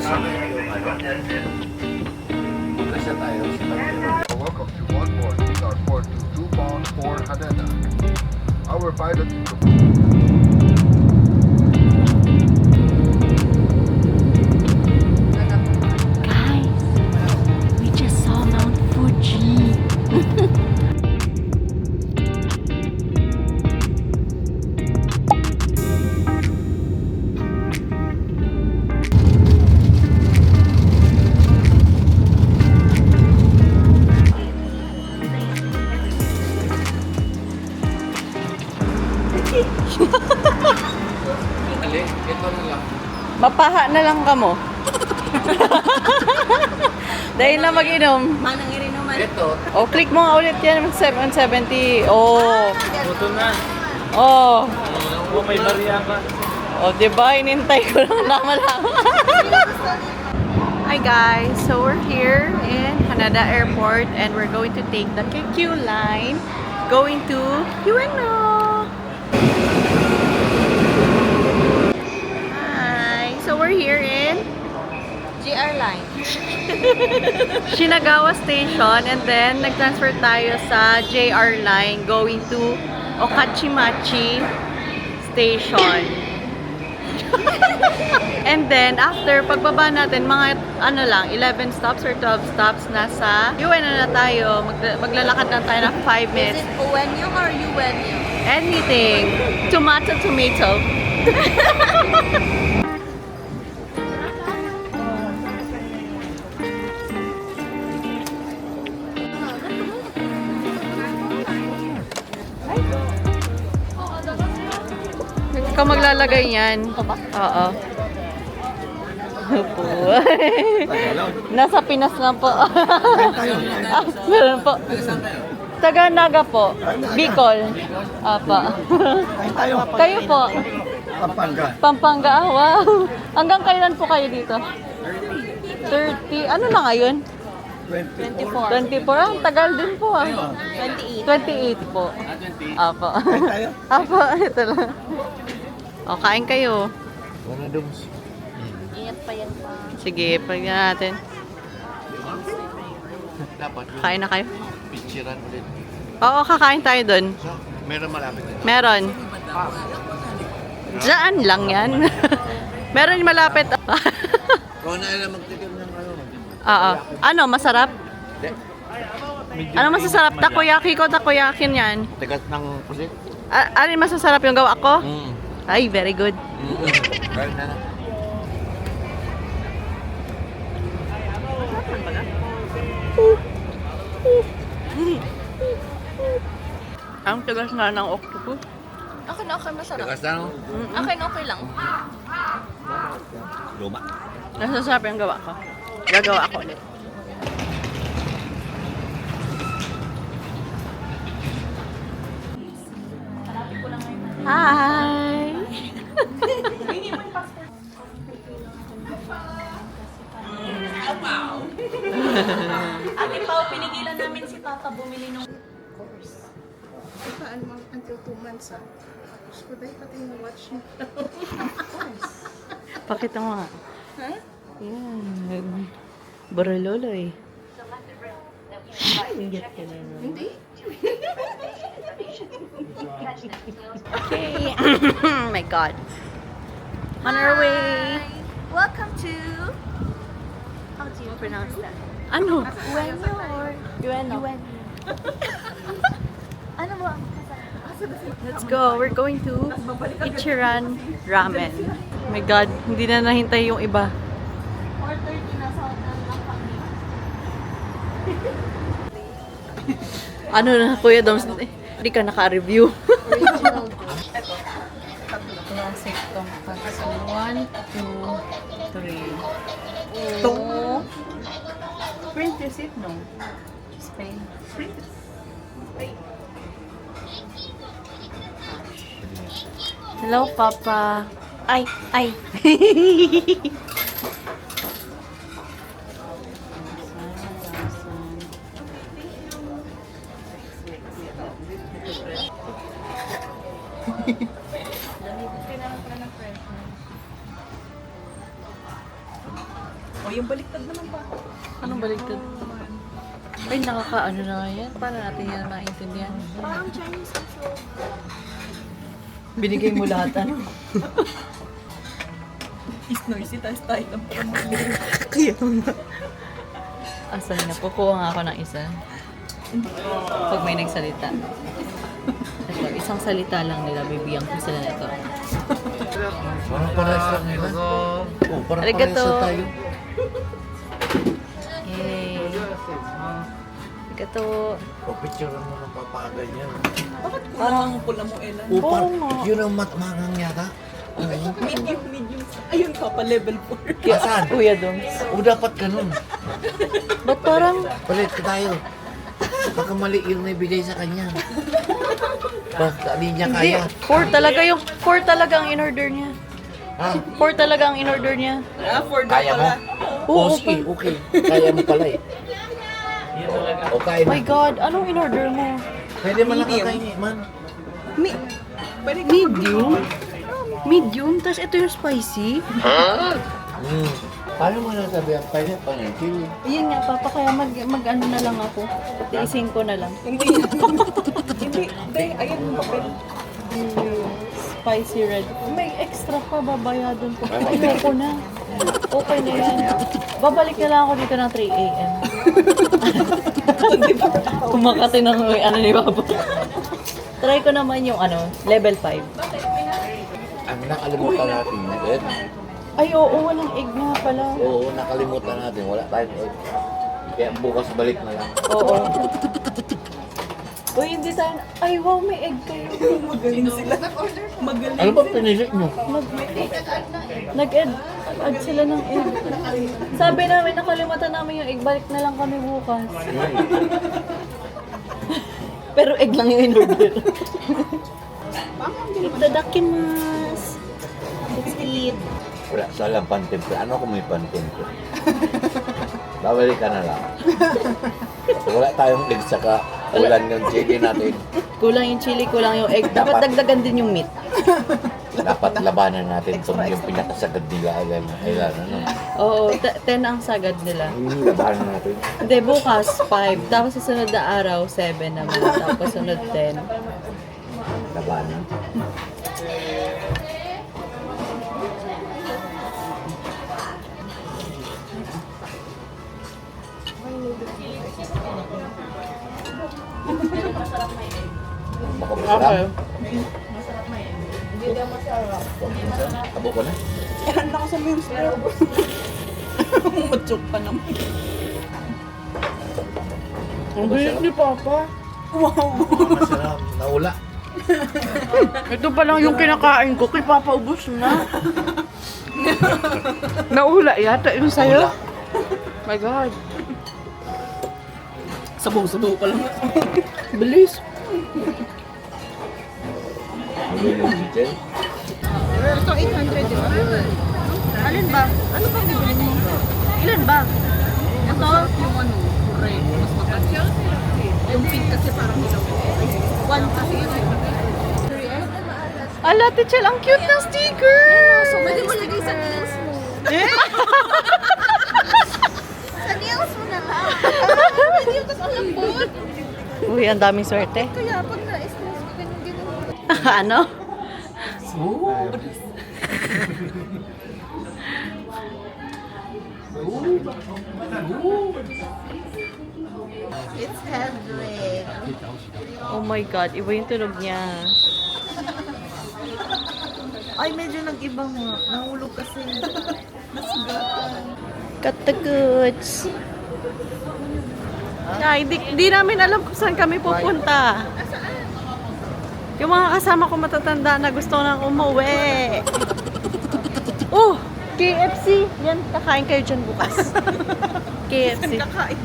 Welcome to one more Star 422 bound for Haneda. Our pilot Guys, we just saw Mount Fuji. Ito na lang. Mapaha na lang ka mo. Dahil na mag-inom. Manang irinuman. Ito. O, click mo nga ulit yan. 770. Oh. Ito na. Oh. Oh, may bariya ka. O, diba? Inintay ko lang naman lang. Hi guys. So, we're here in Haneda Airport and we're going to take the KQ line going to Ueno. Hi. So, we're here in GR line. Shinagawa Station and then nag-transfer tayo sa JR line going to Okachimachi Station. And then after pagbaba natin mga ano lang 11 stops or 12 stops nasa Ueno na tayo. Maglalakad lang tayo ng 5 Is minutes. it Uwenyo or Uwenyo? Anything. Tomato. Ikaw maglalagay yan. Ito ba? Oo. Opo. Nasa Pinas lang po. Meron po. Taga Naga po. Bicol. Apa. Kayo po. Pampanga. Pampanga. Ah, wow. Hanggang kailan po kayo dito? 30. Ano na ngayon? 24. 24. Ah, tagal din po ah. 28. 28 po. Apa. Apa. Ito lang. O, kain kayo. Wala dums. Ingat pa yan pa. Sige, pagyan natin. Dapat yung Kain na kayo. picturean ulit. Oo, kakain tayo dun. So, meron malapit din. Meron. Diyan lang yan. Meron yung malapit. Kung na lang magtikim ng ano. Oo. Ano, masarap? Medyo Ano masasarap? Takoyaki ko, takoyakin yan. tigas ng pusit. Ano yung masasarap yung gawa ko? Ay, very good. Kaya na. Ang tigas nga ng octopus. Okay na okay, masarap. Tigas na no? Okay na okay lang. Luma. Nasasarap yung gawa ko. Gagawa ko ulit. Hi! Ate Pao, pinigilan namin si Papa bumili ng course. Saan mo until 2 months ah. Gusto ko dahil pati yung watch mo. Pakita mo nga. Ha? Yan. Borololoy. Ingat ka na. No? Hindi? Okay. Oh my God. On our way. Welcome to... How do you pronounce that? Ano? Uwenyo or... Ueno. Ano mo? Let's go. We're going to Ichiran Ramen. Oh my God. Hindi na nahintay yung iba. 4:30 na sa hotel lang kami. Ano na, Kuya Doms? Hindi ka naka-review. Original dish. Classic tong so 1, 2, 3. Oh. Print receipt no? Spain. Print. Hello, Papa. Ay, ay. yung baliktad naman pa. Anong baligtad? Ay, nakakaano na nga yan. Paano natin yan maintindihan? Parang Chinese also. Binigay mo lahat, ano? Is noisy, tayo tayo lang pa mag-live. Kaya nga. Asan na? Kukuha nga ako ng isa. Pag may nagsalita. Ito, isang salita lang nila. Bibigyan ko sila nito. Parang parehas lang nila. Oh, parang Arigato. parehas lang tayo. Yay! Arigato. O, picture mo ng papaganyan. Bakit parang pula mo, Ella? O, parang nga. yun ang matmangang yata. Medium. Ayun pa, pa level 4. Asan? Kuya Doms. O, dapat ganun. Ba't parang... Palit ka tayo. Baka mali yung naibigay sa kanya. Baka di niya Hindi. kaya. 4 talaga yung... 4 talaga ang in-order niya. Ha? 4 talaga ang in-order niya. For Kaya mo? Oo, O, sige, okay. Kaya mo pala eh. O, kaya Oh my na. God, anong in-order mo? Pwede man lang kakainin, man. Medium? Medium? Tapos ito yung spicy? Paano mo nasabi ang pwede pa ng chili? Yun nga, Papa, kaya mag-ano na lang ako. Tiisin ko na lang. Hindi. Hindi. Ayun yung papel. Spicy red. May extra pa, babayadon ko. Ayoko na. Okay na yan. Babalik na lang ako dito ng 3 a.m. Kumakati ng ano ni Papa. Try ko naman yung ano, level 5. Ang nakalimutan natin na egg. Ay, oo, walang egg nga pala. Oo, nakalimutan natin. Wala tayong egg. Kaya bukas balik na lang. Oo. Uy, hindi tayo... Ay, wow, may egg kayo. Magaling sila. Magaling. Ano ba pinili nyo? Nag-add sila ng egg. Sabi namin, nakalimutan namin yung egg. Balik na lang kami bukas. Pero egg lang yung in-order. Itadakimasu. Let's eat. Wala, salang pantemple. Ano kung may pantemple? Babalik ka na lang. Wala tayong egg saka ulan yung chili natin. Kulang yung chili, kulang yung egg. Dapat dagdagan din yung meat. Dapat labanan natin itong yung pinakasagad nila. Ilan, ano? Oo, 10 ang sagad nila. Labanan natin. Hindi, bukas 5. Tapos sa sunod na araw, 7 naman. Tapos sunod 10. Labanan. Masarap. Abo ko na. Kailan na ako sa yung slurp. Matsok pa naman. Ang bilis ni Papa. Masarap. Naula. Ito pa lang yung kinakain ko. Kay Papa, ubos na. Naula yata yung sayo. My God. Sabaw-sabaw pa lang. Bilis. Yung chicken. So, 800 di ba? Alin ba? Ano bang bibili mo? Ilan ba? Ito, yung ano, red, mas matanda. Yung pink kasi parang ilaw. 1 kasi yun. Ala, Tichel, ang cute ng sticker! So, pwede mo lagay sa nails mo. Sa nails mo na lang. Hindi yung kasi ang lambot. Uy, ang daming swerte. Kaya pag na-stress ko, ganun-ganun. Ano? It's heavy. Oh my God, iba yung tunog niya. Ay, medyo nag-ibang nga. Nahulog kasi. Cut the goods. Ay, di namin alam kung saan kami pupunta. Yung mga kasama ko matatanda na gusto nang umuwi. Oh, KFC. Yan, kakain kayo dyan bukas. KFC. Kakain.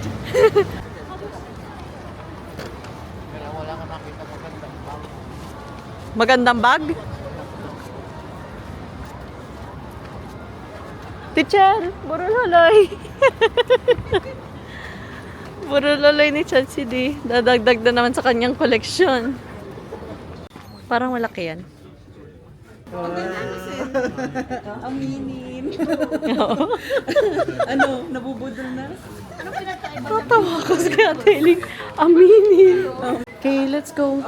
Magandang bag? Teacher, puro loloy. Puro loloy ni Chelsea D. Dadagdag na naman sa kanyang koleksyon. Parang malaki yan. Maganda kasi Aminin. Ano, nabubudol na? Ano pinagkaiba? Tatawa kasi kaya Tailing. Aminin. Okay, let's go.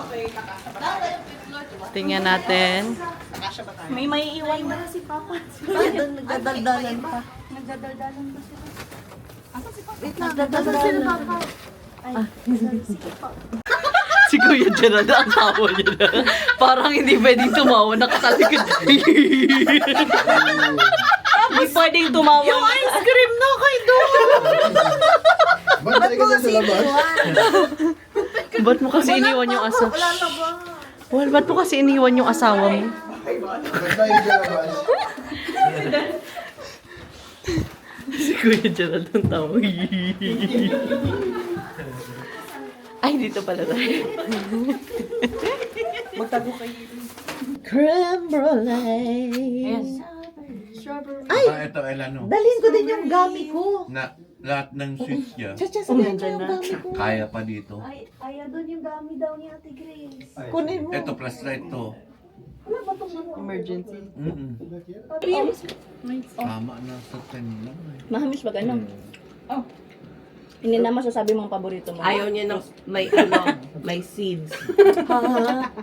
Tingnan natin. May maiiwan ba si Papa? Nagdadaldalan pa. Nagdadaldalan ba sila? Wait lang, nagdadaldalan sila Papa. Si Kuya Gerald, ang tawa niya na. Parang hindi pwedeng tumawa, nakatalikod. Hindi pwedeng tumawa. Yung ice cream na kay doon. Ba't ka na sa labas? Ba't mo kasi iniwan yung asawa? Wala na ba? Well, ba't mo kasi iniwan yung asawa mo? Ba't tayo sa labas? Si Kuya Gerald ang tawa. Ay, dito pala tayo. Magtago kayo. Creme brulee. Ito, ano, Dalhin ko din yung gami ko. na lahat ng sweets niya, Chacha, sabihin ko yung gami ko. kaya pa dito. Ay, doon yung dami daw ni Ate Grace. Kunin mo. Ito, plus right to. Emergency. Tama na sa 10 lang eh. Mahamis ba ganun? Oh. Hindi na masasabi mong paborito mo. Ayaw niya ng may seeds.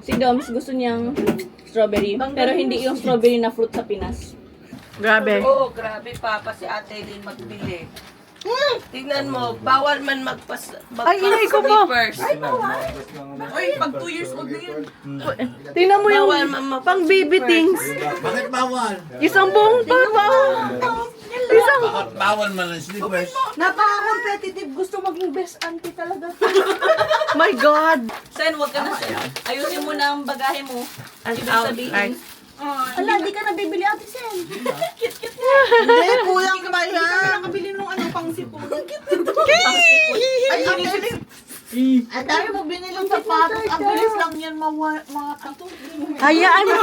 Si Doms gusto niyang strawberry. Pero hindi yung strawberry na fruit sa Pinas. Grabe. Oo, grabe Papa si Ate din magbili. Tignan mo, bawal man Ay, inay ko po. Oy, pag 2 years old na yun. Tingnan mo yung Bawal man pang baby things. Bakit bawal? Isang buong papa. Isang... Bakit bawal man ang slippers? Napaka-competitive. Gusto maging best auntie talaga. My God. Sen, wag ka na. Ayusin mo na ang bagahe mo. Ibig sabihin. Wala, di ka nabibili Ate Sen. Hindi, kulang pa yan. Nakabili nung ano pang sipon. Ay, ang dami mo binili sa patos. Ang bilis lang yan mga kato. Hayaan mo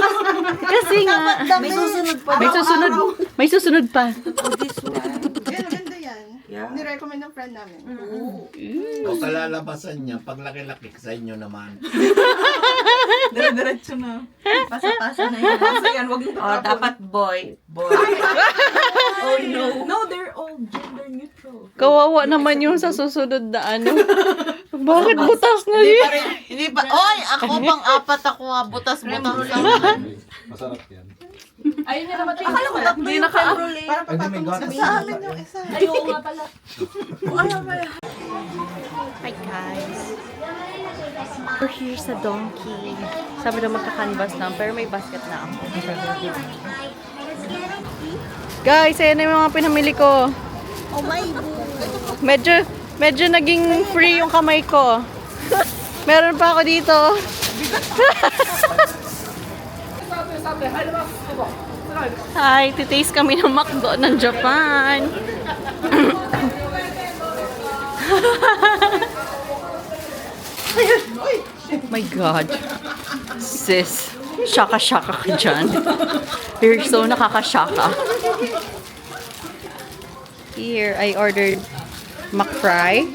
kasi nga. May susunod pa. May susunod. May susunod pa. Yan, maganda yan. Ni-recommend ng friend namin. O kalalabasan niya, pag laki-laki sa inyo naman. Dire-diretso na. Pasa-pasa na yun. Pasa yan, wag yung tatapon. Dapat boy. Oh no. No, they're all gender neutral. Kawawa naman yung sa susunod na ano. Bakit butas na yun? Hindi pa. Oy, ako pang apat ako nga. Butas-butas lang. Ayun na naman tayo. Akala ko tatlo Hindi yung naka- creme brulee. Para papatong sa amin yung isa. Ayoko nga pala. Hi guys. We're here sa Donkey. Sabi daw magka-canvas lang, pero may basket na ako. Guys, ayan na yung mga pinamili ko. Oh my God. Medyo naging free yung kamay ko. Meron pa ako dito. Hi, titaste kami ng McDo ng Japan. My God. Sis, shaka-shaka ka dyan. You're so nakaka-shaka. Here, I ordered McFry.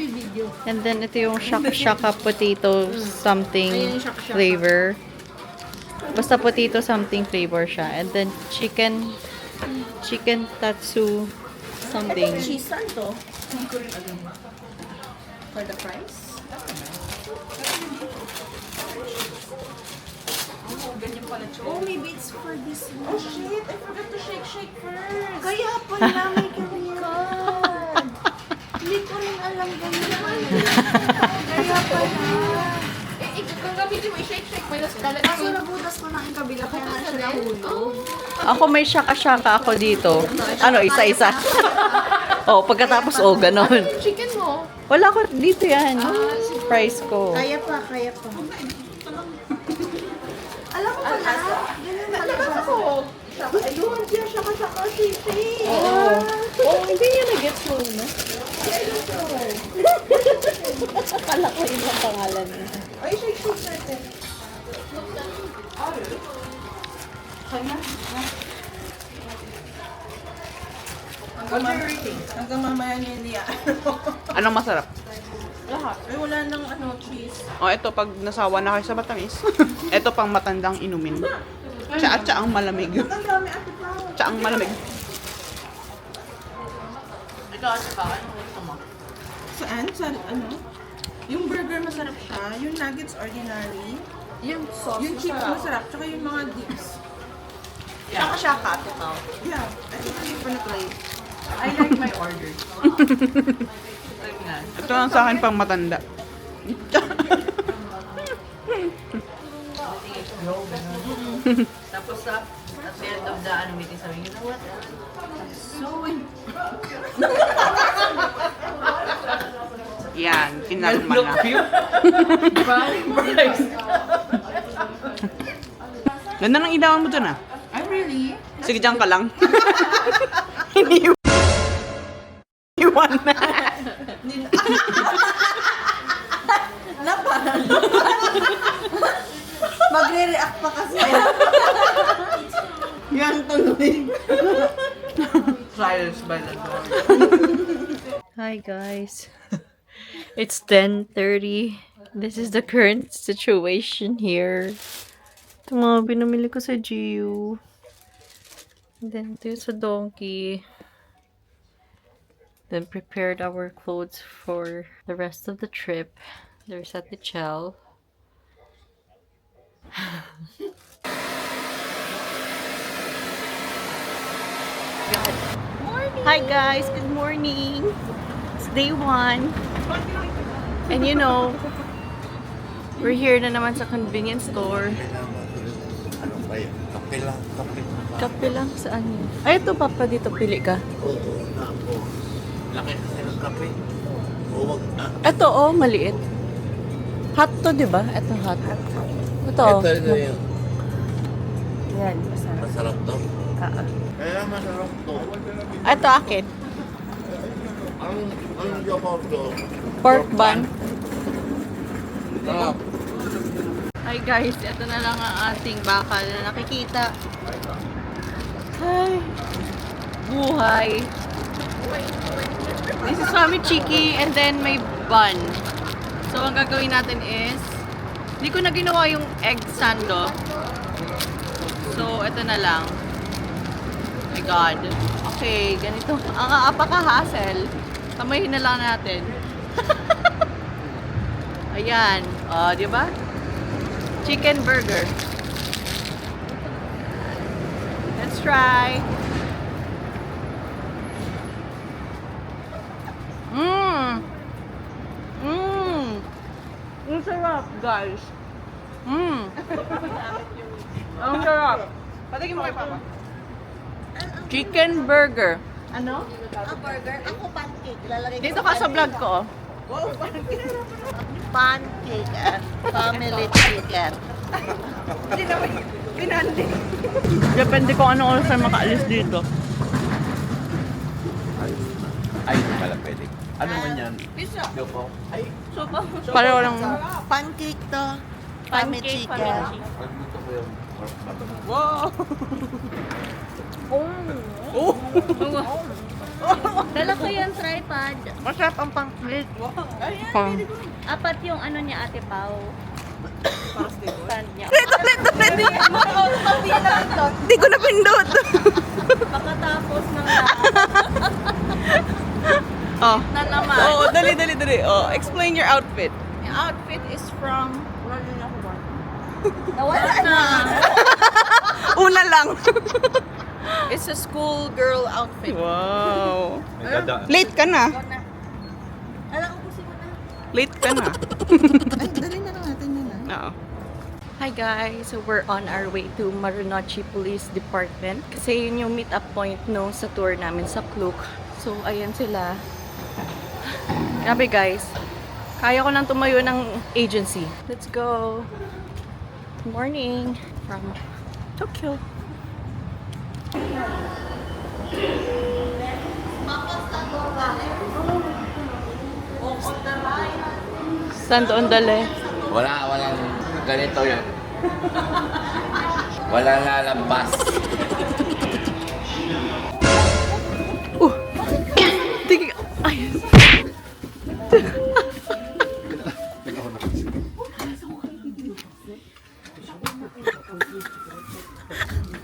And then, ito yung shaka-shaka potato something flavor. Basta potato something flavor siya. And then, chicken tatsu something. Cheese to. For the price? Oh, maybe it's for this one. Oh shit, I forgot to shake first. Kaya pala may ganyan. Hindi ko rin alam ganyan. Kaya pala. Kung gamitin mo i-shake, kaso nabutas ko na ang kabila kaya nga siya nahulog. Ako may shaka-shaka ako dito. Ano, isa-isa. Oh, pagkatapos, ganon. Chicken mo. Wala ko dito yan. Price ko. Kaya pa. Alam ko pala. Ganyan pala ako. Ayun, siya shaka sisi. Hindi niya na-gets mo, no? Akala ko ibang pangalan niya. Ay, shake natin. Hanggang mamaya niya. Anong masarap? Ay, wala nang ano, cheese. O, ito pag nasawa na kayo sa matamis. Ito pang matandang inumin. Tsa-tsaang malamig. Tsaang malamig. Ikaw, ate pa, ano gusto mo? Saan? Sa ano? Yung burger masarap siya. Yung nuggets ordinary. Yung sauce Yung chips masarap. Tsaka yung mga dips. Shaka-shaka, ate pa. Yeah. I think I'm gonna try it. I like my order. Ito lang sa akin pang matanda. Tapos at the end of the meeting, sabi, you know what? Yan, kinarma na. Ganda ng ilawan mo dyan ah. I really? Sige, dyan ka lang. Iniwan na. Magre-react pa kasi. Yan tuloy. Silence by the door. Hi guys. It's 10:30. This is the current situation here. Ito mga binamili ko sa GU. And then ito yung sa Donkey. Then prepared our clothes for the rest of the trip. There's at the Chel. Hi guys, good morning. It's day 1. And you know, we're here na naman sa convenience store. Ano ba yun? Kape lang, kape. Kape lang, saan yun? Ay, ito papa, dito pili ka. Oo, napo. Laki kasi ng kape. Oo, wag na. Ito oh, maliit. Hot to, di ba? Ito hot. Ito. Ito yun. Yan, masarap. Masarap to. Kaya masarap to. Ito akin. Ang joke to. Pork bun. Sarap. Hi guys, ito na lang ang ating bakal na nakikita. Hi! Buhay! This is Mami Chiki and then may bun. So, ang gagawin natin is, hindi ko na ginawa yung egg sando. So, ito na lang. Oh my God. Okay, ganito. Ang apaka-hassle. Kamayin na lang natin. Ayan. O, di ba? Chicken burger. Let's try. Mmm. Mmm. Ang sarap, guys. Mmm. Ang sarap. Patigin mo kay Papa. Chicken burger. Ano? Dito ka sa vlog ko. Wow, parang Pancake at family chicken. hindi naman pinandi. Depende kung anong oras tayo makaalis dito. Ay, hindi pala pwede. Ano man yan? Pizza. Joko. Ay, Pareho lang. Pancake to. Family Pancake, chicken. family. pagluto ko yung Wow. Dala ko yung tripod. Masarap ang pancake. Ayan. Apat yung ano niya, Ate Pao. Stand niya. Hindi ko napindot. Pagkatapos ng lahat Oh. Na naman. Oh, dali. Oh, explain your outfit. Yung outfit is from... nawala na. Una lang. It's a school girl outfit. Wow. May gada. Late ka na. Alam ko si Muna. Late ka na. Ay, dali na lang natin yun ah. Oo. Hi guys! So we're on our way to Marunouchi Police Department. Kasi yun yung meet-up point no, sa tour namin sa Klook. So ayan sila. Grabe guys. Kaya ko nang tumayo ng agency. Let's go! Good morning from Tokyo. Stand on the left. Walang ganito yan. Walang lalabas. Tingin. Ay.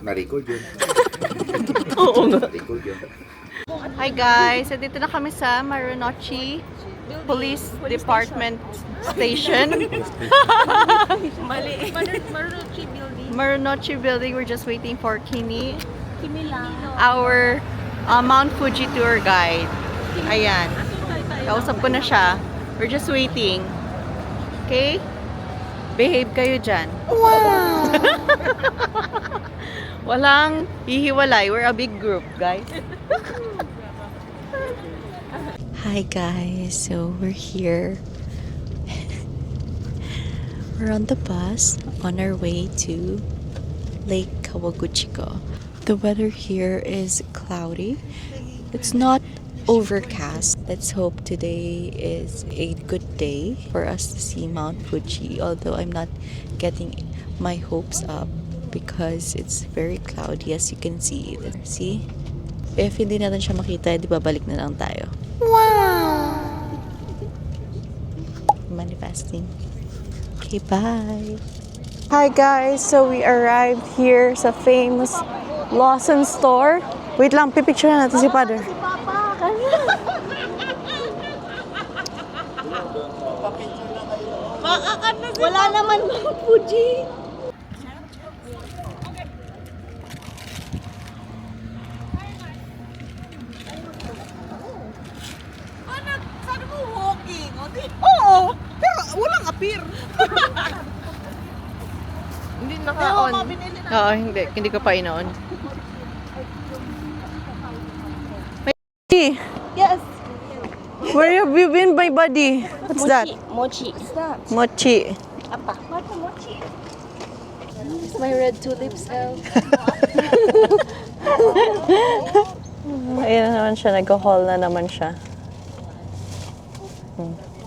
Na-record yun. Oo nga. Na-record yun. Hi guys, so dito na kami sa Marunouchi Police Department Station. Mali. Maruchi building. Marunouchi building. We're just waiting for Kimi, Kimi lang. our Mount Fuji tour guide. Ayan. Kausap ko na siya. We're just waiting. Okay? Behave kayo dyan. Wow! Walang hihiwalay. We're a big group, guys. Hi guys, so we're here. We're on the bus on our way to Lake Kawaguchiko. The weather here is cloudy. It's not overcast. Let's hope today is a good day for us to see Mount Fuji, although I'm not getting my hopes up because it's very cloudy as you can see. See? If hindi natin siya makita, di babalik na lang tayo. Wow! Manifesting. Okay, bye! Hi guys! So we arrived here sa famous Lawson store. Wait lang, pipicture na natin si Father. Wala naman Mount Fuji. Sabi mo walking. Oo, pero walang appear. Hindi naka-on. Oo, hindi ko pa ina-on. Hey, Yes. where have you been, my buddy? What's that? Mochi. What's that? Mochi. Apa? What mochi? It's my red tulips out. Ayan na naman siya, nag-haul na naman siya.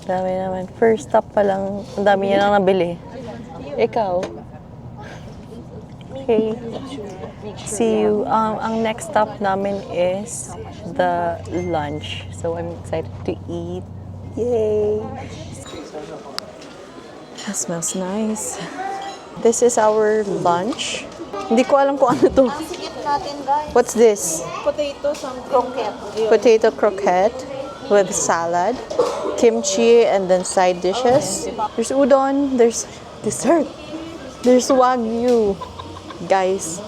Dami naman. First stop pa lang, ang dami niya nang nabili. Ikaw? Okay. See you. Ang next stop namin is the lunch. So I'm excited to eat. Yay! That smells nice. This is our lunch. Hindi ko alam kung ano to. Sigit natin, guys. What's this? Potato, some croquette. Potato croquette with salad, kimchi, and then side dishes. There's udon, there's dessert, there's wagyu. Guys,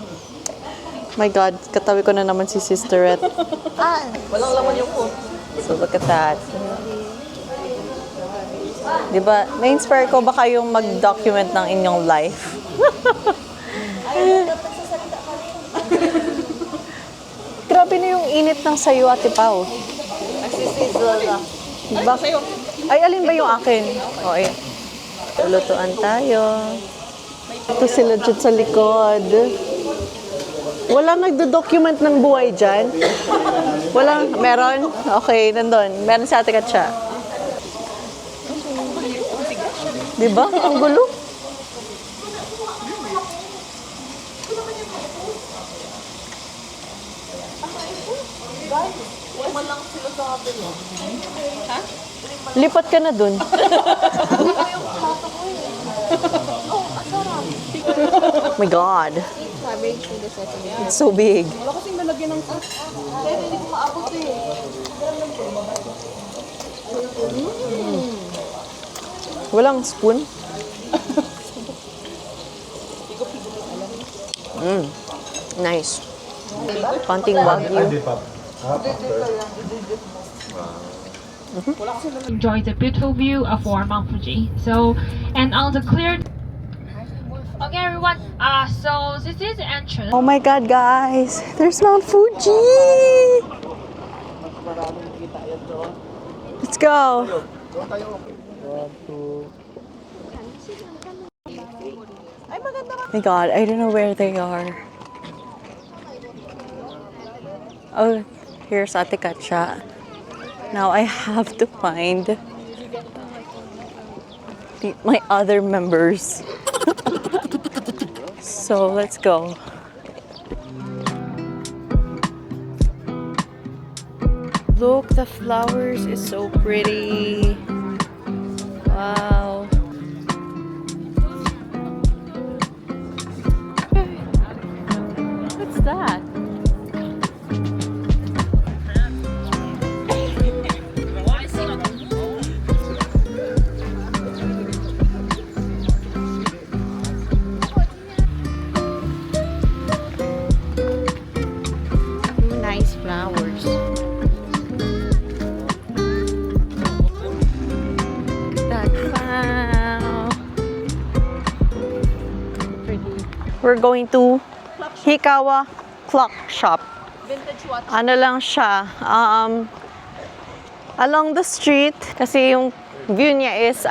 my God, katabi ko na naman si Sisterette. Walang laman yung food. So look at that. Diba, na-inspire ko ba kayong mag-document ng inyong life? Grabe na yung init ng sayo, Ate Pao. Diba? Ay, alin ba yung akin? O, ayan. Lutuan tayo. Ito sila dyan sa likod. Wala nagdo-document ng buhay dyan? Wala? Meron? Okay, nandun. Meron si Ate Katya. Diba? Ang gulo. Lipat ka na dun. Oh my God. It's so big. Wala kasing lalagyan ng sauce. Kaya hindi ko maabot eh. Walang spoon. Nice. Konting wagyu. Enjoy the beautiful view of our Mount Fuji. So, and on the clear. Okay, everyone. So this is the entrance. Oh my God, guys. There's Mount Fuji. Let's go. My God, I don't know where they are. Oh, here's Ate Katya. Now I have to find my other members. So let's go. Look, the flowers is so pretty. Wow. We're going to Hikawa Clock Shop. Vintage watch. Ano lang siya, along the street, kasi yung view niya is,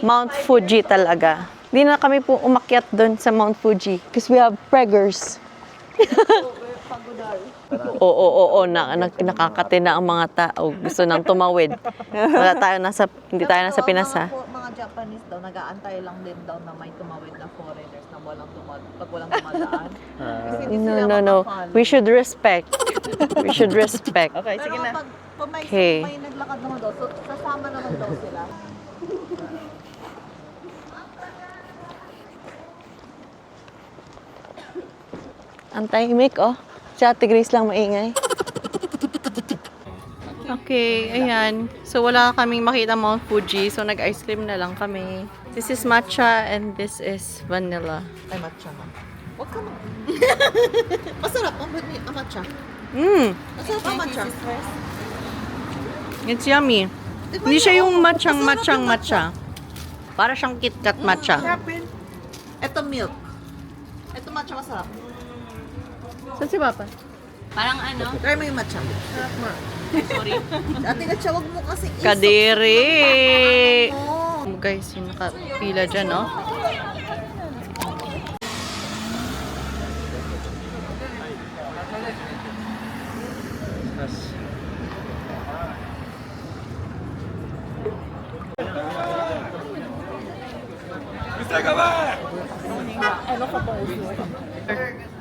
Mount Fuji talaga. Di na kami po umakyat doon sa Mount Fuji because we have preggers. Oo, nakakatina ang mga tao. Gusto nang tumawid. Hindi tayo nasa Pinas, ha? Mga Japanese daw, nag-aantay lang din daw na may tumawid na foreigners na pag walang tumadaan. Kasi hindi sila No. makapalo. We should respect. We should respect. Okay, sige Pero na. pag may, Okay. may naglakad naman daw, so sasama naman daw sila. Ang tahimik, oh. Si Ate Grace lang maingay. Okay, ayan. So, wala kaming makita Mount Fuji. So, nag-ice cream na lang kami. This is matcha and this is vanilla. Ay, matcha na. Huwag ka mag... Masarap ang matcha. Masarap ang matcha. It's yummy. Hindi siya yung matcha. Para siyang KitKat matcha. Ito milk. Ito matcha masarap. Saan si Papa? Parang ano? Try mo yung matcha. Sarap mo. Sorry. Ate Gatcha, wag mo kasi isok. Kadiri! Oh. Guys, yung nakapila dyan, no?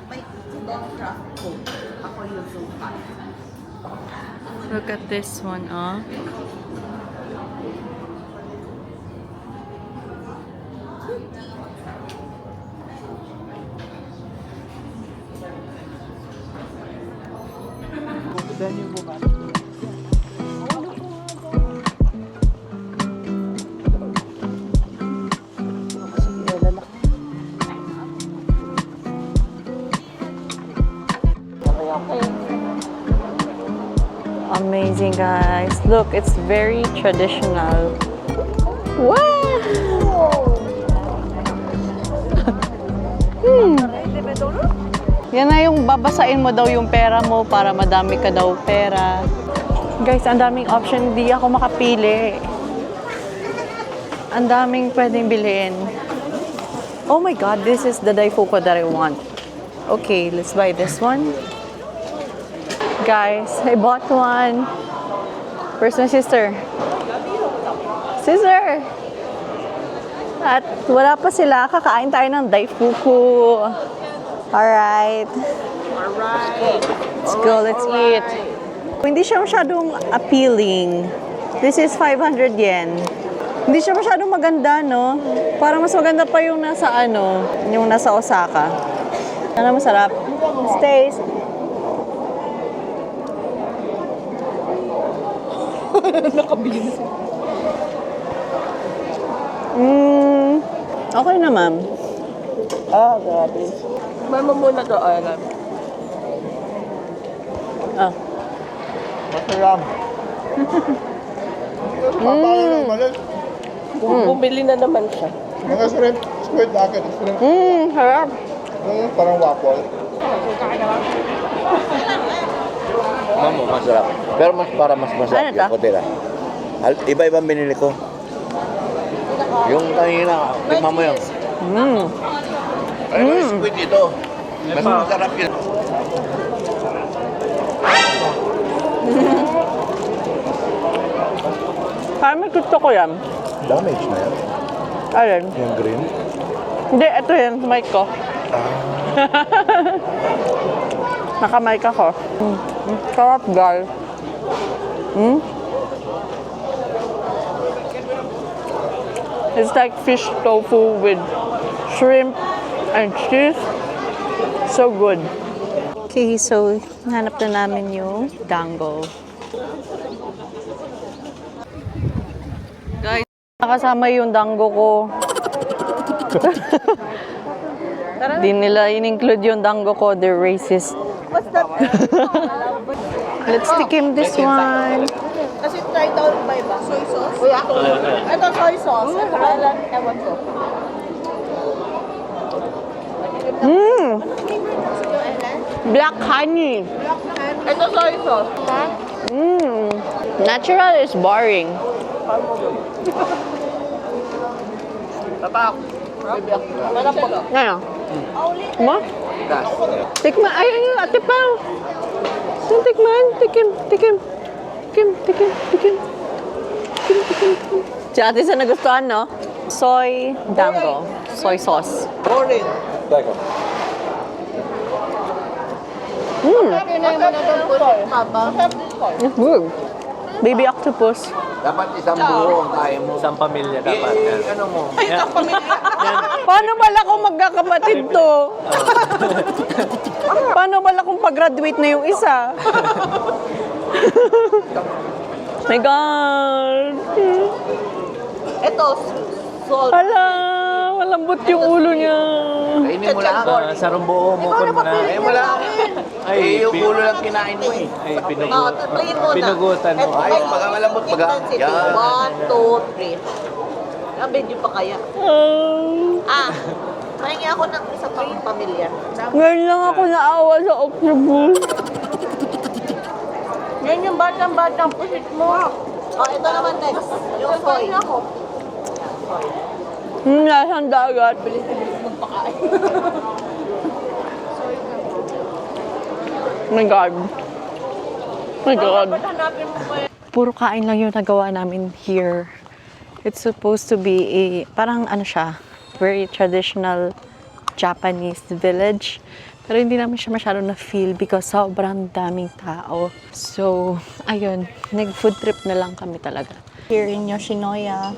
May long traffic ko. Ako yung sofa. Look at this one, oh. Amazing, guys. Look, it's very traditional. Wow! Yan na yung babasain mo daw yung pera mo para madami ka daw pera. Guys, ang daming option. Hindi ako makapili. Ang daming pwedeng bilhin. Oh my God, this is the Daifuku that I want. Okay, let's buy this one. Guys, I bought one. Where's my sister? Sister! At wala pa sila. Kakain tayo ng Daifuku. Alright. Let's go, let's eat. Hindi siya masyadong appealing. This is 500 yen. Hindi siya masyadong maganda, no? Parang mas maganda pa yung nasa yung nasa Osaka. Ano masarap? Stays. Nakabili na siya. Okay naman. Ah, grabe. Mama muna to, alam. Ah. Masarap. Papaya ng malit. Bumili na naman siya. Mga shrimp. Squid akin. Shrimp. Harap. Parang waffle. Mamo, masarap. Pero mas masarap Ano to? yung kotela. Iba-ibang binili ko. Yung kanina, tingnan mo yun. Pero yung squid ito, mas masarap yun. Parang may gusto ko yan. Damage na yan. Alin? Yung green. Hindi, ito yan. Mic ko. Naka-mic ako. Sarap, guys. It's like fish tofu with shrimp and cheese. So good. Okay, so hanap na namin yung dango. Guys, nakasama yung dango ko. Di nila in-include yung dango ko. They're racist. What's that? Let's tikim this one. Kasi try daw ba iba? Soy sauce? Uy, ako. Ito soy sauce. Ito kailan, ewan ko. Black honey. Ito soy sauce. Natural is boring. Tapak. Ano? Mo? Tikman. Ay, ate pa. Tikman. Tikim. Si ate sa nagustuhan, no? Soy dango. Soy sauce. Teka. It's good. Baby octopus. Dapat isang buo ang kaya mo. Isang pamilya dapat. Yan. Ano mo? Paano pala kung magkakapatid to? Paano pala kung pag-graduate na yung isa? My God! Ito, salt. Hala! Malambot yung ulo niya. Kainin mo lang. Sa rumbuo mo ko na. Kainin mo lang. Ay, Yung ulo lang kinain mo eh. Ay, Plain muna. pinugutan mo. Ay, pagka malambot, pagka. Yan. 1, 2, 3. Ah, medyo pa kaya. Mahingi ako ng isa pang pamilya. Ngayon lang ako naawa sa octopus. Yan yung batang pusit mo. Oh, ito naman next. Yung soy. Lasang dagat. My God. My God. Puro kain lang yung nagawa namin here. It's supposed to be a, parang ano siya, very traditional Japanese village. Pero hindi namin siya masyado na-feel because sobrang daming tao. So, ayun, nag-food trip na lang kami talaga. Here in Yoshinoya.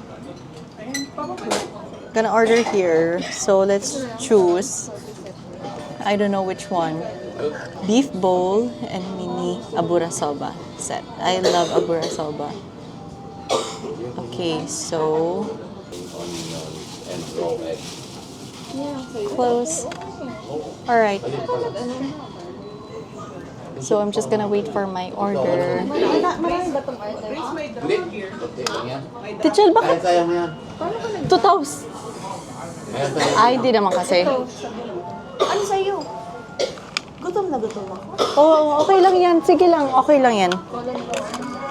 Gonna order here. So, let's choose. I don't know which one. Beef bowl and mini abura soba set. I love abura soba. Okay, so close. All right. So I'm just gonna wait for my order. Tichel, bakit? Kaya mo yan. 2,000. Ay, di naman kasi. Ano sa'yo? Gutom na gutom ako. Oo, okay lang yan. Sige lang, okay lang yan.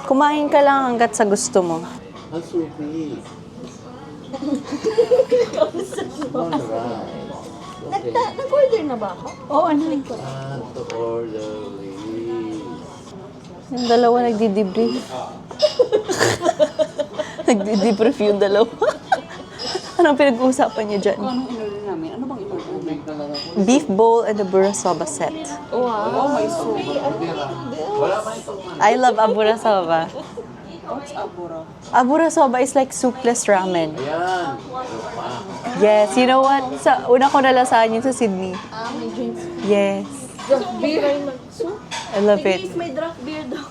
Kumain ka lang hanggat sa gusto mo. Ang supi. Nag-order na ba ako? Oo, ano? To order, Yung dalawa nagdi-debrief. Nagdi-debrief yung dalawa. Anong pinag-uusapan niyo dyan? Anong in-order namin? Ano bang in-order namin? Beef bowl and the abura soba set. Wow, may soup. I love abura soba. What's abura? Abura soba is like soupless ramen. Ayan. Yes, you know what? Sa una ko nalasahan yun sa Sydney. May drinks. Yes, Draft beer. Soup? I love it. May draft beer daw.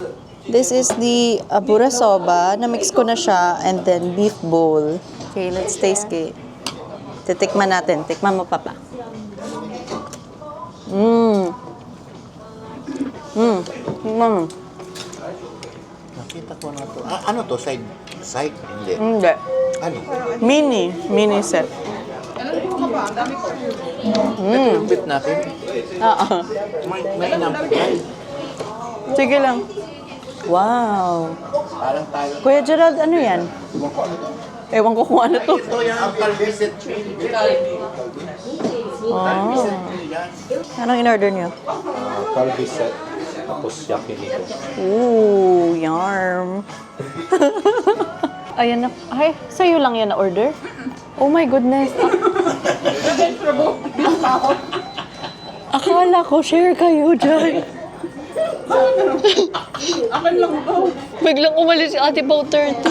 This is the abura soba. Na-mix ko na siya and then beef bowl. Okay, let's taste it. Titikman natin. Tikman mo, Papa. Nakita ko na to. Ano to? Side? Hindi. Hindi. Ano? Mini set. Ito yung beef natin. Oo. May inampok yan. Sige lang. Wow. Parang tayo. Kuya Gerald, ano yan? Ewan ko kung ano to. Ito yung calviset meal. Oh. Anong in-order niyo? Calviset. Tapos yakiniku. Ooh, yarm. Ayan na. Ay, sa'yo lang yan na-order? Oh my goodness. Akala ko share kayo dyan. Akin lang daw. Biglang umalis si Ate Pau 30.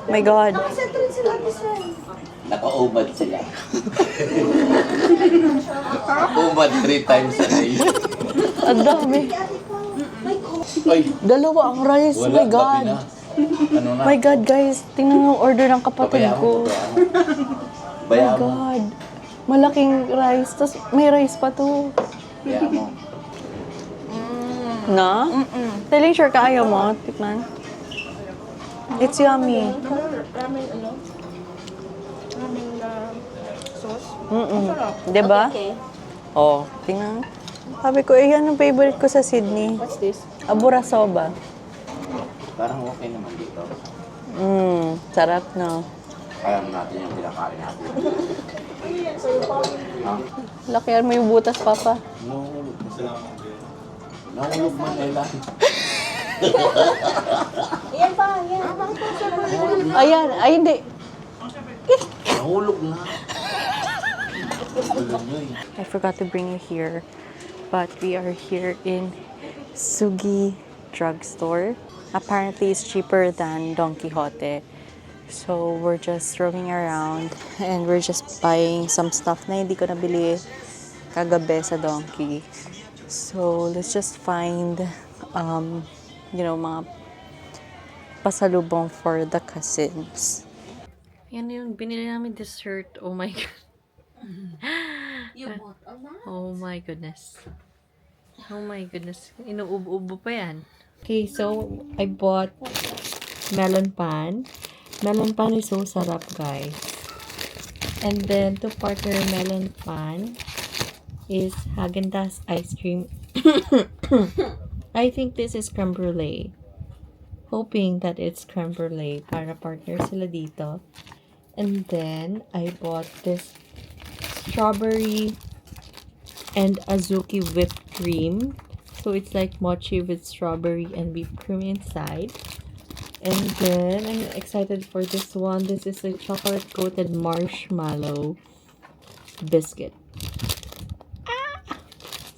My God. Naka-umad sila. Umad 3 times a day. Ang dami. Ay, Dalawa ang rice. wala. My God. Gabi na. Ano na? My God, guys. Tingnan mo yung order ng kapatid Babayaan mo, ko. babayaan mo. My Babayaan mo. God. Malaking rice. Tapos may rice pa to. Babayaan mo. Na? Telling sure ka ayaw mo. Tikman. It's yummy. Ramen ano? Ramen na sauce. Diba? Okay. Oh, tingnan. Sabi ko, yan ang favorite ko sa Sydney. What's this? Abura soba. Parang okay naman dito. Sarap no. Alam natin yung pinakain natin. Lakihan mo yung butas, Papa. Nahulog kasi. Nahulog Manila. Ayan, ay hindi. Nahulog na. I forgot to bring you here, but we are here in Sugi drugstore. Apparently, it's cheaper than Don Quixote. So, we're just roaming around and we're just buying some stuff na hindi ko nabili kagabi sa Donkey. So, let's just find, mga pasalubong for the cousins. Yan yung binili namin dessert. Oh my God. Oh my goodness. Oh my goodness. Inuubo-ubo pa yan. Okay, so I bought melon pan. Melon pan is so sarap, guys. And then to partner melon pan is Häagen-Dazs ice cream. I think this is creme brulee. Hoping that it's creme brulee para partner sila dito. And then I bought this strawberry and azuki whipped cream. So it's like mochi with strawberry and whipped cream inside. And then I'm excited for this one. This is a chocolate coated marshmallow biscuit.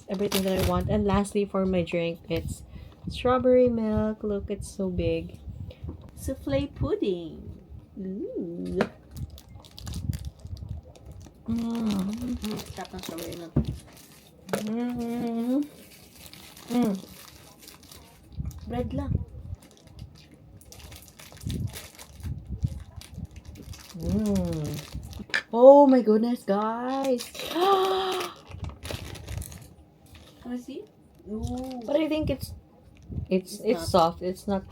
Everything that I want. And lastly for my drink, it's strawberry milk. Look, it's so big. Souffle pudding. Ooh. Sarap ng strawberry milk. Bread lang. Oh my goodness, guys. Can I see? But I think it's soft. It's not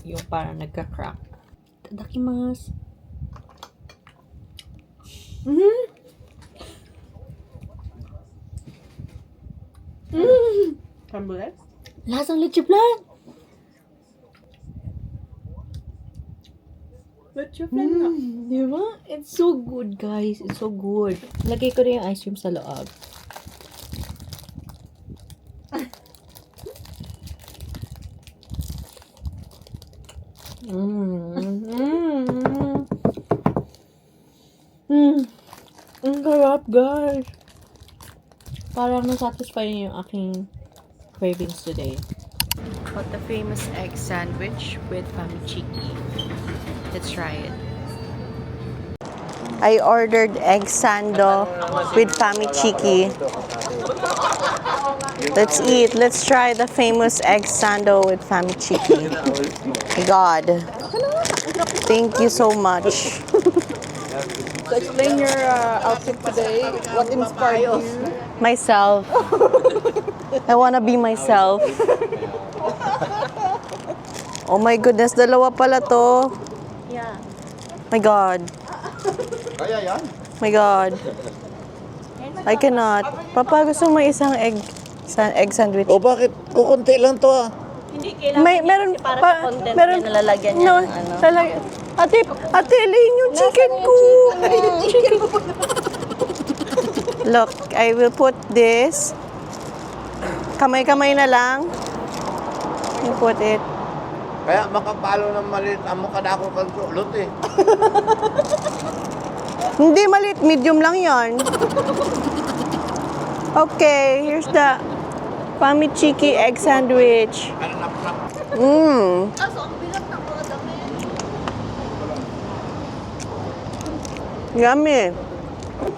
yung parang nagka-crack. Tadakimasu. Creme brulee? Lasang leche flan. Leche flan na. Diba? It's so good, guys. It's so good. Lagay ko rin yung ice cream sa loob. Ang sarap, guys. Parang nasatisfy niyo yung aking cravings today. Got the famous egg sandwich with famichiki. Let's try it. I ordered egg sando with famichiki. Let's eat. Let's try the famous egg sando with famichiki. My God. Thank you so much. So explain your outfit today. What inspired you? Myself. I wanna be myself. Oh my goodness, dalawa pala to. Yeah. My God. Kaya yan. My God. I cannot. Papa, gusto mo isang egg sandwich? O bakit? Kukunti lang to ah. Hindi kailangan. Meron para pa, sa content meron, niya nalalagyan niya ng ano. Talaga. Ate, Elaine, yung chicken ko. Chicken. Look, I will put this. Kamay-kamay na lang. You put it. Kaya makapalo ng maliit ang mukha na ako kang sulot eh. Hindi maliit, medium lang yan. Okay, here's the famichiki egg sandwich. Yummy.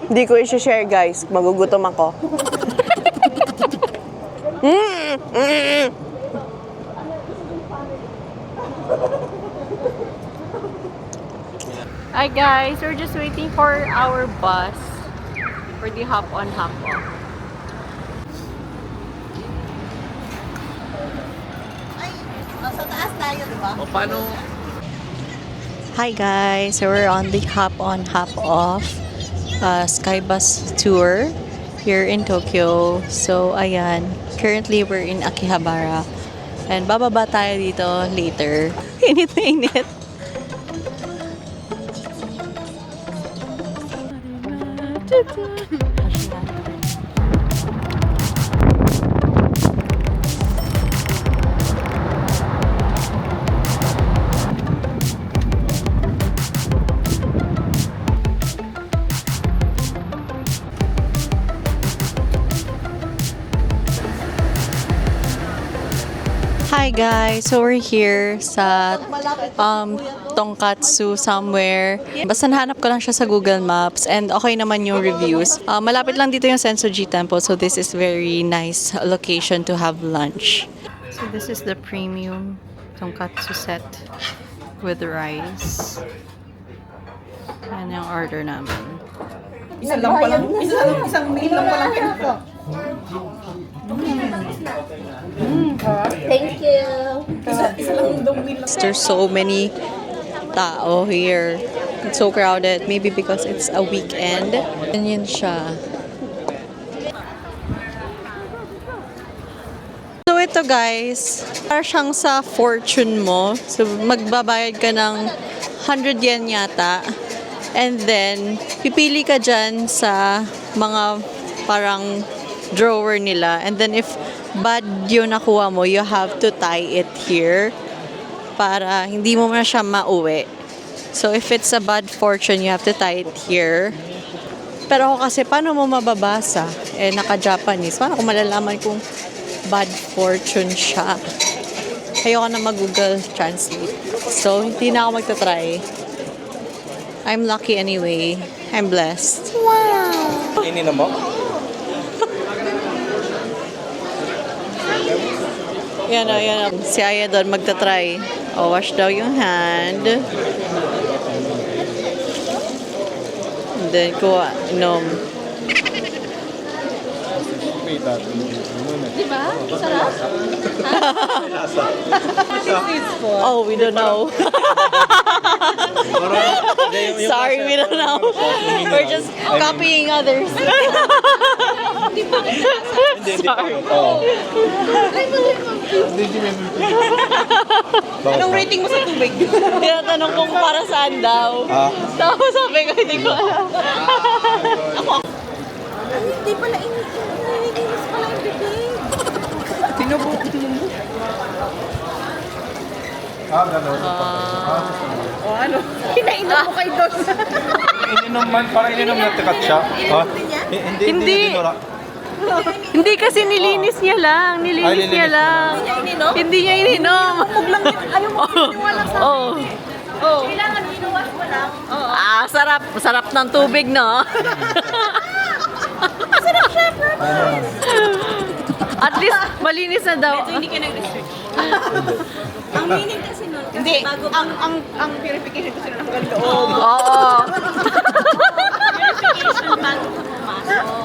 Hindi ko i-share, guys. Magugutom ako. Hi guys, we're just waiting for our bus for the hop on hop off. Nasa taas tayo, di ba? O paano? Hi guys, so we're on the hop on hop off Skybus tour here in Tokyo. So, ayan. Currently, we're in Akihabara. And bababa tayo dito later. Init na init. Hi guys! So we're here sa Tonkatsu somewhere. Basta nahanap ko lang siya sa Google Maps and okay naman yung reviews. Malapit lang dito yung Sensoji Temple, so this is very nice location to have lunch. So this is the premium Tonkatsu set with rice. Yan yung order namin. Isang meal lang pala ito. Thank you. There's so many tao here. It's so crowded. Maybe because it's a weekend. Ganyan siya. So ito guys, para siyang sa fortune mo. So magbabayad ka ng 100 yen yata. And then, pipili ka dyan sa mga parang drawer nila. And then if bad yung nakuha mo, you have to tie it here para hindi mo na siya mauwi. So if it's a bad fortune, you have to tie it here. Pero ako kasi, paano mo mababasa? Eh, naka-Japanese. Paano ko malalaman kung bad fortune siya? Ayoko na mag-Google Translate. So, hindi na ako magta-try. I'm lucky anyway. I'm blessed. Wow! Ini na mo? Yan o, yan o. Si Aya doon magta-try. O, wash daw yung hand. And then, kuha, inom. Diba? Sarap? Oh, we don't know. Sorry, we don't know. We're just copying others. Sorry. Anong rating mo sa tubig? Tinatanong kung para saan daw. Tapos sabi ko, hindi ko alam. Hindi pala iniinis pala yung bibig. O ano? Hinainom mo kay Dos. Ininom man, parang ininom na tikat siya. Ha? Hindi. Hindi kasi nilinis niya lang. Nilinis niya lang. Hindi niya ininom. Ayaw mo piniwala sa Oh. Oh. Kailangan inuwas mo lang. Ah, sarap. Sarap ng tubig, no? Sarap siya, At least, malinis na daw. Hindi ka nag-research. Ang meaning kasi nun, kasi Hindi. bago Ang purification kasi ng ganito. Oo. purification bago ka pumasok.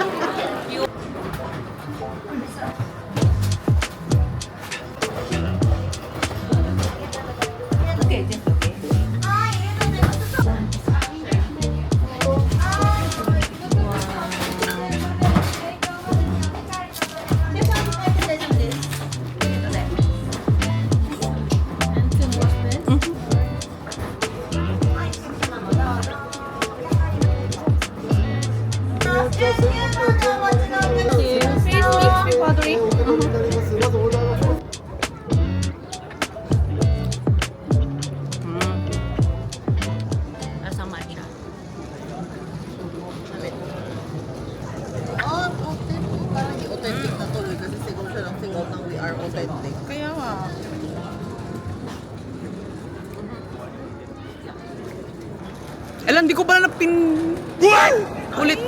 Lasang matcha. Authentic na to kasi siguro siya lang siguro ng we are authentic. Kaya nga. Alam, di ko pala napin... Ulit.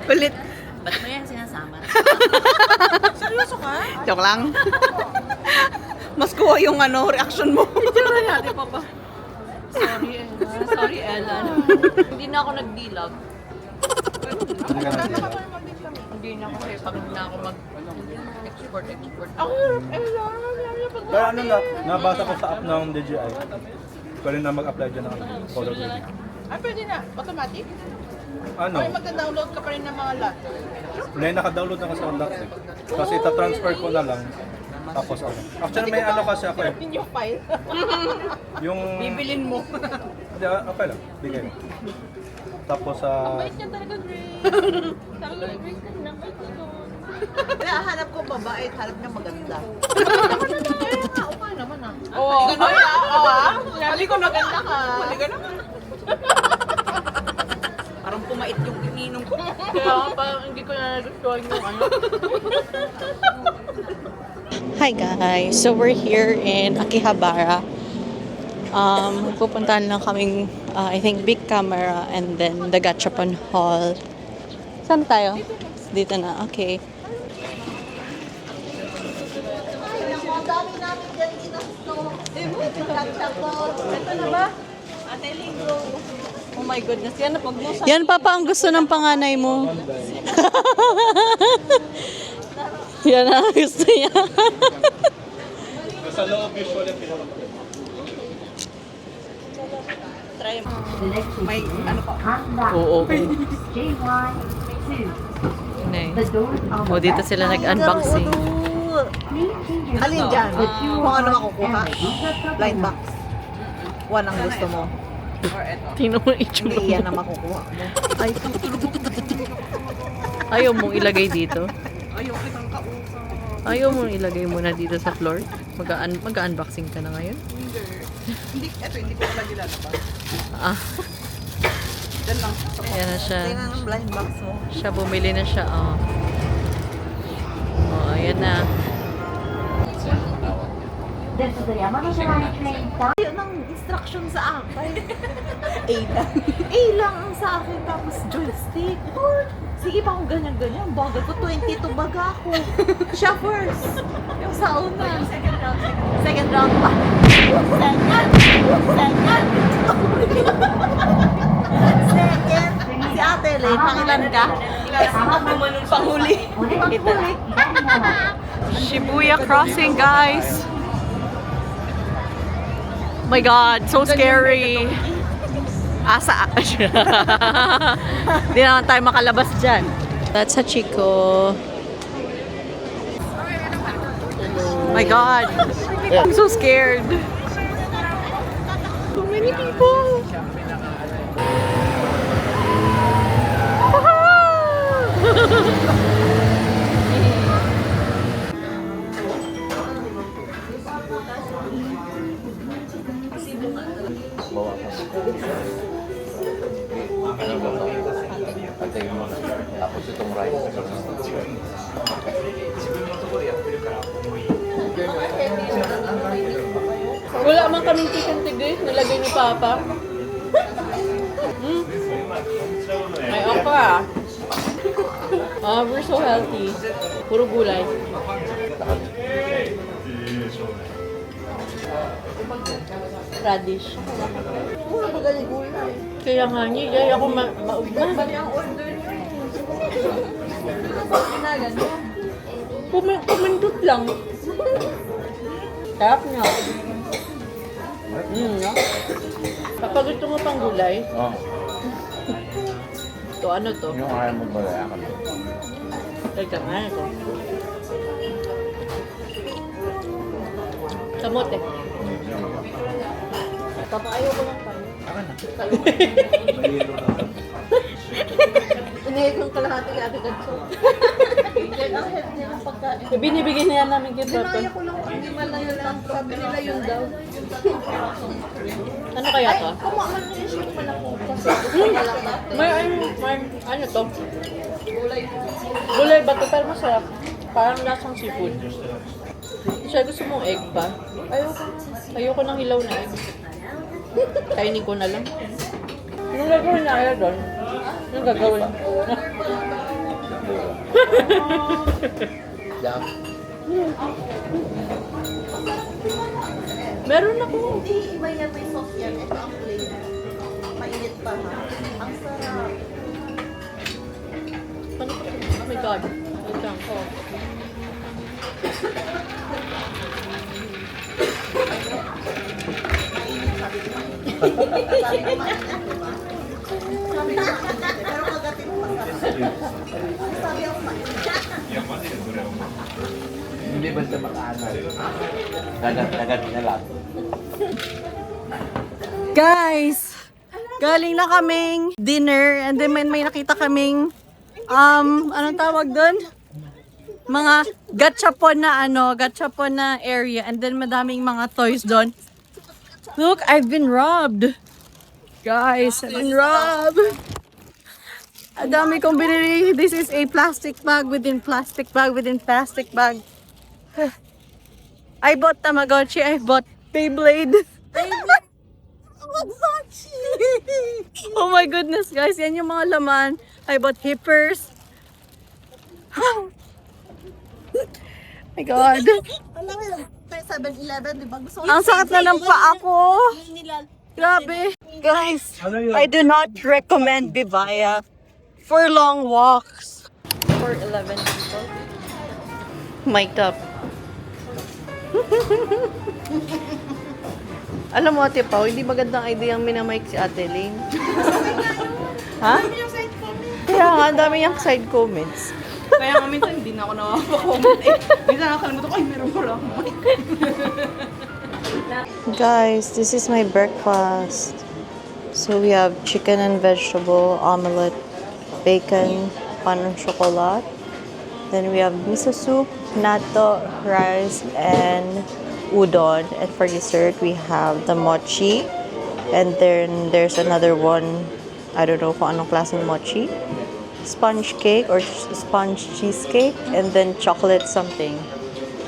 Ulit. Ba't mo yan sinasama? Seryoso ka? Joke lang. Mas kuha yung reaction mo. Sorry, Ellen. Hindi na ako nag-dilag. Hindi na ako eh. Pagod na ako mag-export. Pero ano na, nabasa ko sa app ng DJI. Pwede na mag-apply dyan ng photo grading. Pwede na. Automatic? ano, Ay, magda-download ka pa rin ng mga lot. may naka-download na kasi ang lahat eh. Kasi ita-transfer ko na lang. Tapos ano. Actually may ano kasi ako eh. Yung file. Yung... Bibilin mo. Hindi, okay lang. Bigay mo. Tapos sa... Bait niya talaga, Grace. Talaga, Grace, nag-number ko doon. Kaya hanap ko babae, hanap niya maganda. Okay naman ah. Oo. Sabi ko maganda ka. Hali ka naman. Parang pumait yung ininom ko. Kaya parang hindi ko na nagustuhan yung ano. Hi guys, so we're here in Akihabara. Pupuntahan lang kaming, I think, Big Camera and then the Gachapon Hall. Saan tayo? Dito na, okay. Ang dami namin dyan ginasto. Ito na ba? Ate Linggo. Oh my goodness, yan yan pa ang gusto ng panganay mo. Yan ang gusto niya. Sa loob usually Try mo. May ano pa. Oo. O, dito sila nag-unboxing. Alin dyan? Kung ano makukuha? Blind box. One ang gusto mo. Tingnan mo yung itsura Hindi mo. yan ang makukuha mo. Ay, ayaw mong ilagay dito. Ayaw kitang kausap. Ayaw mong ilagay muna dito sa floor. Mag-unboxing ka na ngayon. Hindi ko pala nilalabas. Ah, Diyan lang. ayan na siya. Tingnan ang blind box mo. Siya, bumili na siya. Oh, ayan na. Yun ang instruction sa akin. A lang. A lang ang sa akin. Tapos joystick. Sige pa kung ganyan-ganyan. Bagal ko. 22 baga ako. Siya first. Yung sa una. Second round pa. Second. Si Ate Lay, pangilan ka? Panghuli. Ito. Shibuya Crossing, guys. Oh my God, so scary. Asa? Hindi naman tayo makalabas dyan. That's Hachiko. My God. I'm so scared. So many people. Bawa ka. Ano ba ito? Patay mo na. Tapos itong rice. Wala man kaming chicken tigris, nilagay ni Papa. May okra. We're so healthy. Puro gulay. Radish. Puro ba ganyan gulay? Kaya nga niya, yay ako maugma. Kumindot lang. Sarap niya. No? Kapag gusto mo pang gulay, Oh, to ano to? yung ayaw mo balaya ka. Teka nga ito. Kamote. Papa, ayaw ko lang tayo. Inayag kong kalahati kay Ate Gatso. Ang head niya ng pagkain. Binibigyan na yan namin kay Papa. Dinaya ko lang kung hindi man lang. Sabi nila yun daw. Ano kaya to? Kumaman na yung shit pala ko. Kasi gusto na lang natin. May ano to? Gulay ba to? Pero masarap. Parang lasang seafood. Siya, gusto mong egg pa? Ayoko ng hilaw na egg. Kainin ko na lang. Anong gagawin na kaya doon? Anong gagawin? Meron ako. Hindi, iba yan may sauce yan. Ito ang plain. Mainit pa ha. Ang sarap. Ano ko? Oh my God. Wait lang. Oh. Sabi naman, pero Hindi basta makaano. Dagat na lang. Guys, galing na kaming dinner and then may nakita kaming anong tawag doon? Mga gachapon na area and then madaming mga toys doon. Look, I've been robbed. Guys, I've been robbed. Ang dami kong binili. This is a plastic bag within plastic bag within plastic bag. I bought Tamagotchi. I bought Beyblade. Oh my goodness, guys. Yan yung mga laman. I bought hippers. My God. Alam mo, 7-Eleven, di ba? Gusto ko Ang sakit na ng paa ko. Grabe. Guys, I do not recommend Bivaya for long walks. For 11 people. Mic'd up. Alam mo, Ate Pao, hindi magandang idea ang minamic si Ate Lane. Ha? Kaya nga, ang dami niyang side comments. Kaya nga minsan hindi na ako nakaka-comment eh. Minsan nakakalimutan ko, ay meron pala ako. Guys, this is my breakfast. So we have chicken and vegetable, omelette, bacon, pan and chocolate. Then we have miso soup, natto, rice, and udon. And for dessert, we have the mochi. And then there's another one, I don't know kung anong klaseng mochi. Sponge cake or sponge cheesecake. And then chocolate something.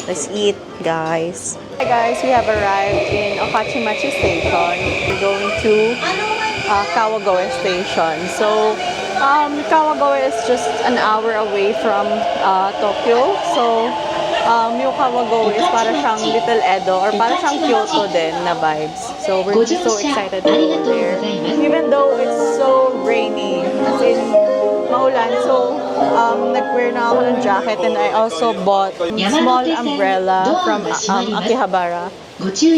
Let's eat, guys. Hi guys, we have arrived in Okachimachi Station. We're going to Kawagoe Station. So, Kawagoe is just an hour away from Tokyo. So, yung Kawagoe is para siyang Little Edo or para siyang Kyoto din na vibes. So, we're just so excited to go there. Even though it's so rainy, as in maulan. So, nag-wear na ako ng jacket and I also bought small umbrella from Akihabara.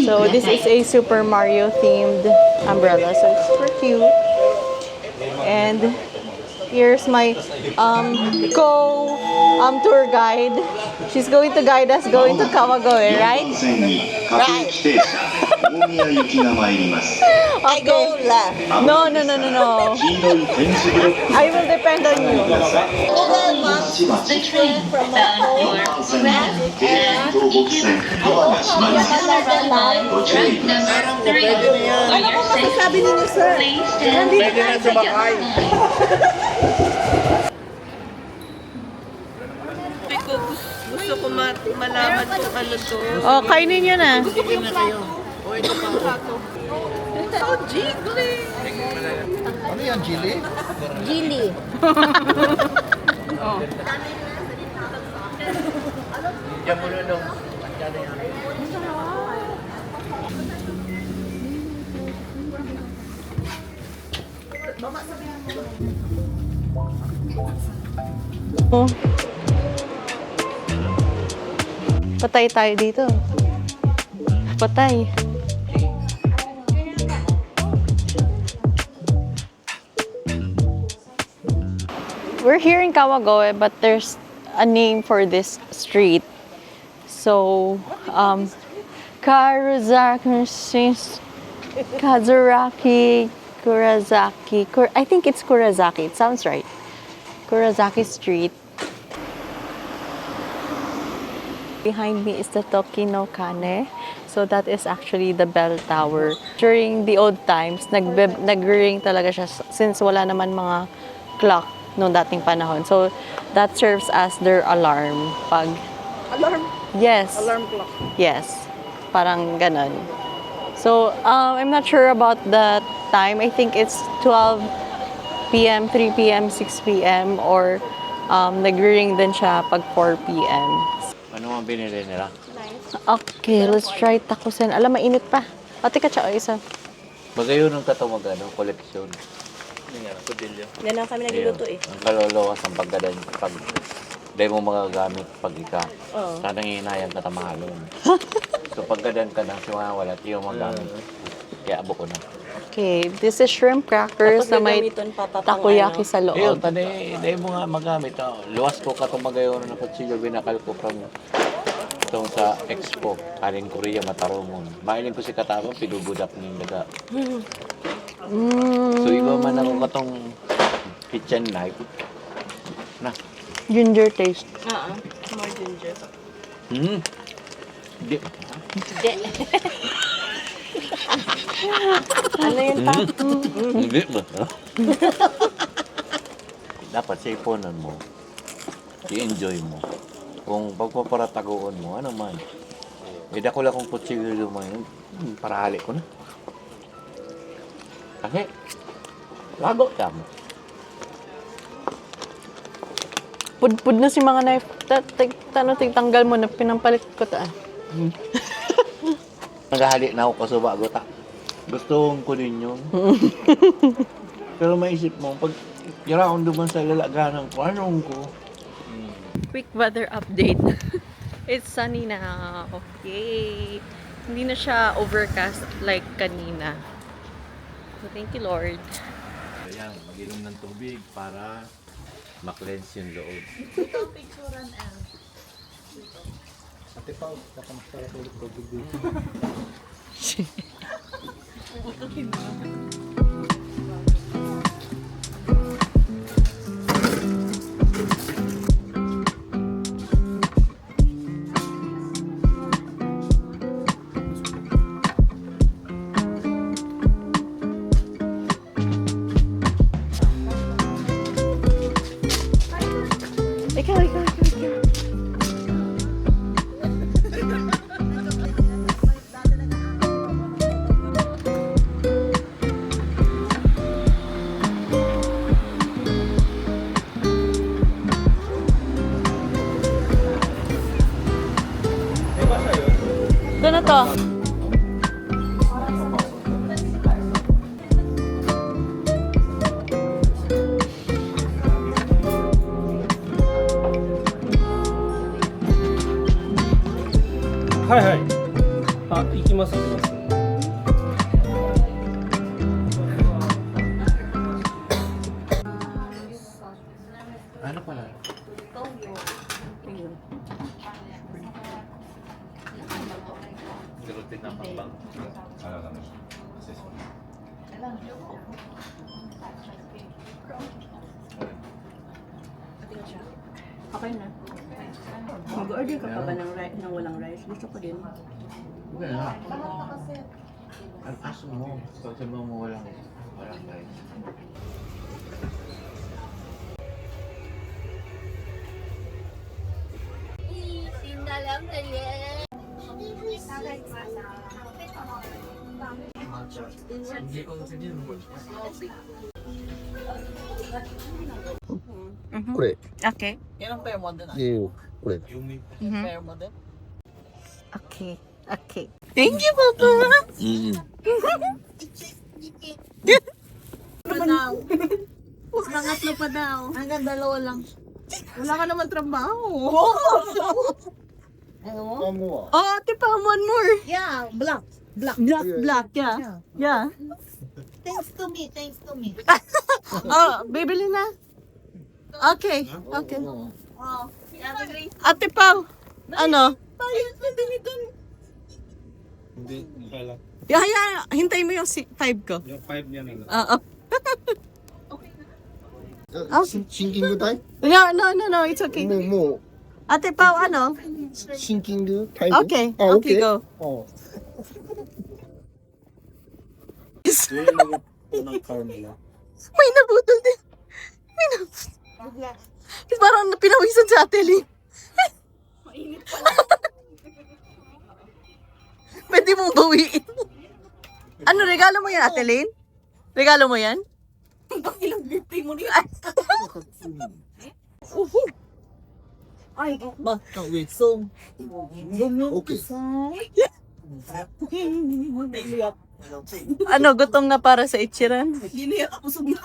So, this is a Super Mario themed umbrella. So, it's super cute. And here's my tour guide. She's going to guide us going to Kawagoe, right? Right. I go left. No. I will depend on you. Google Maps The train from bound for West and Ikebukuro track number 3 for your safety. Please stand beside the Gusto ko malaman kung ano to. Oh, kainin nyo na. Oh, jiggly! Ano yan, Jilly? Gili. Oh. Patay tayo dito. Patay. We're here in Kawagoe, but there's a name for this street. So, Kazuraki, Kurazaki. I think it's Kurazaki. It sounds right. Kurazaki Street. Behind me is the Tokino Kane. So that is actually the bell tower. During the old times, nag-ring talaga siya since wala naman mga clock noong dating panahon. So that serves as their alarm. Alarm? Yes. Alarm clock. Yes. Parang ganon. So I'm not sure about the time. I think it's 12 p.m., 3 p.m., 6 p.m. or nag-ring din siya pag 4 p.m. Ano ang binili nila? Okay, let's try takusen. Alam, mainit pa. Ate ka tsaka isa. Bagayo ng katawag, koleksyon. Yan lang kami nagluluto eh. Ang kaluluwas ang paggadan. Pag di mo magagamit pag ika. Oo. Sana hinayang ka tamahalon. So paggadan ka nang siya wala, di mo magamit. Kaya abo ko na. Okay, this is shrimp crackers na may gagamiton pa pa pang takoyaki ano. sa Ayun, loob. tani mo nga magamit. Luwas ko katong magayon na kutsilyo binakal ko from itong sa Expo. Kaling Korea matarumon. Mailin ko si Katabang, pinubudak ni daga. So, iba man ako katong kitchen knife. Na. Ginger taste. More ginger. Di. Ano yun pa? Hindi ba? Dapat sa iponan mo. I-enjoy mo. Kung pagpaparatagoon mo, ano man. Ida ko lang kung kutsilyo man. Para hali ko na. Kasi, lago ka mo. Pudpud na si mga knife. Tigtanggal mo na pinampalit ko ta. Naghahali na ako kaso bago ta. Gusto kong kunin yun. Pero maisip mo, pag yara akong duman sa lalaganan ko, anong ko? Quick weather update. It's sunny now. Okay. Hindi na siya overcast like kanina. So, thank you, Lord. Ayan, mag-inom ng tubig para ma-cleanse yung loob. Ate Pao, nakamusta ka ulit ko. Ikaw. Ito na to. Hai hai. Ah, ikimasu. Ano pala? Sirutin ng pambang. Okay na. Mag-order ka pa ba ng rice ng walang rice? Gusto ko din. Wala na. Ang aso mo. Pag sabi mo walang guys. Okay. Yan ang fair model. Mhm. Model. Okay. Thank you, Papa. Pangatlo pa daw. Hanggang dalawa lang. Wala ka naman trabaho. One more. Oh, Ate Pam, one more. Yeah, black. Black, yeah. Thanks to me. Oh, bibili na. Okay. Oh, Ate Pau, ano? Hindi, pala. Hintay mo yung 5 ko. Yung 5 niya na lang. Oo. Sinking time? No, it's okay. More. Ate Pau, ano? Sinking time? Okay, go. Oh. Unang car nila. May nabutol din. Parang pinawisan sa Ate Lynn. Pwede mong bawiin. Ano, regalo mo yan, Ate Lynn? Regalo mo yan? ilang birthday mo rin. Ay, baka wisong. Okay. Ano, gutom na para sa Ichiran? Hindi na ako sumila.